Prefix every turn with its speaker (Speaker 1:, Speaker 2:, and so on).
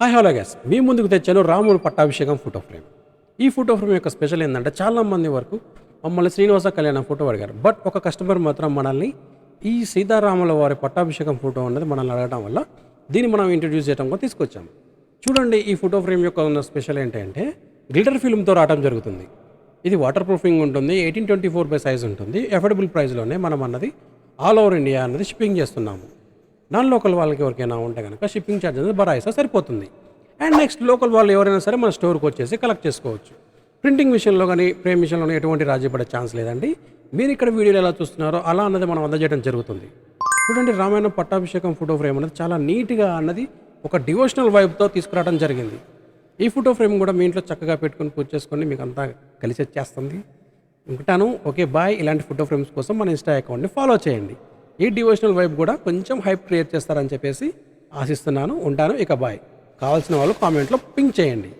Speaker 1: Hi hello gas మీ ముందుకు తెచ్చాను రాముడు పట్టాభిషేకం ఫోటో ఫ్రేమ్. ఈ ఫోటో ఫ్రేమ్ యొక్క స్పెషల్ ఏంటంటే చాలామంది వరకు మమ్మల్ని శ్రీనివాస కళ్యాణం ఫోటో అడిగారు. బట్ ఒక కస్టమర్ మాత్రం మనల్ని ఈ సీతారాముల వారి పట్టాభిషేకం ఫోటో అనేది మనల్ని అడగడం వల్ల దీన్ని మనం ఇంట్రడ్యూస్ చేయడం తీసుకొచ్చాము. చూడండి, ఈ ఫోటో ఫ్రేమ్ యొక్క ఉన్న స్పెషల్ ఏంటంటే గ్లిటర్ ఫిల్మ్తో రావడం జరుగుతుంది. ఇది వాటర్ ప్రూఫింగ్ ఉంటుంది, 1824 by సైజ్ ఉంటుంది. ఎఫోర్డబుల్ ప్రైస్లోనే మనం అన్నది ఆల్ ఓవర్ ఇండియా అన్నది షిప్పింగ్ చేస్తున్నాము. నాన్ లోకల్ వాళ్ళకి ఎవరికైనా ఉంటే కనుక షిప్పింగ్ ఛార్జ్ అనేది బరాయిస్తా సరిపోతుంది. అండ్ నెక్స్ట్ లోకల్ వాళ్ళు ఎవరైనా సరే మన స్టోర్కి వచ్చేసి కలెక్ట్ చేసుకోవచ్చు. ప్రింటింగ్ విషయంలో కానీ ఫ్రేమ్ విషయంలో ఎటువంటి రాజీ పడే ఛాన్స్ లేదండి. మీరు ఇక్కడ వీడియోలో ఎలా చూస్తున్నారో అలా అన్నది మనం అందజేయడం జరుగుతుంది. చూడండి, రామాయణం పట్టాభిషేకం ఫోటో ఫ్రేమ్ అనేది చాలా నీట్గా అన్నది ఒక డివోషనల్ వైబ్తో తీసుకురావడం జరిగింది. ఈ ఫోటో ఫ్రేమ్ కూడా మీ ఇంట్లో చక్కగా పెట్టుకుని పూజ చేసుకొని మీకు అంతా కలిసి వచ్చేస్తుంది. ఉంటాను. Okay bye. ఇలాంటి ఫోటో ఫ్రేమ్స్ కోసం మన ఇన్స్టా అకౌంట్ని ఫాలో చేయండి. ఈ డివోషనల్ వైబ్ కూడా కొంచెం హైప్ క్రియేట్ చేస్తారని చెప్పేసి ఆశిస్తున్నాను. ఉంటాను. ఇక బాయ్. కావాల్సిన వాళ్ళు కామెంట్లో పింక్ చేయండి.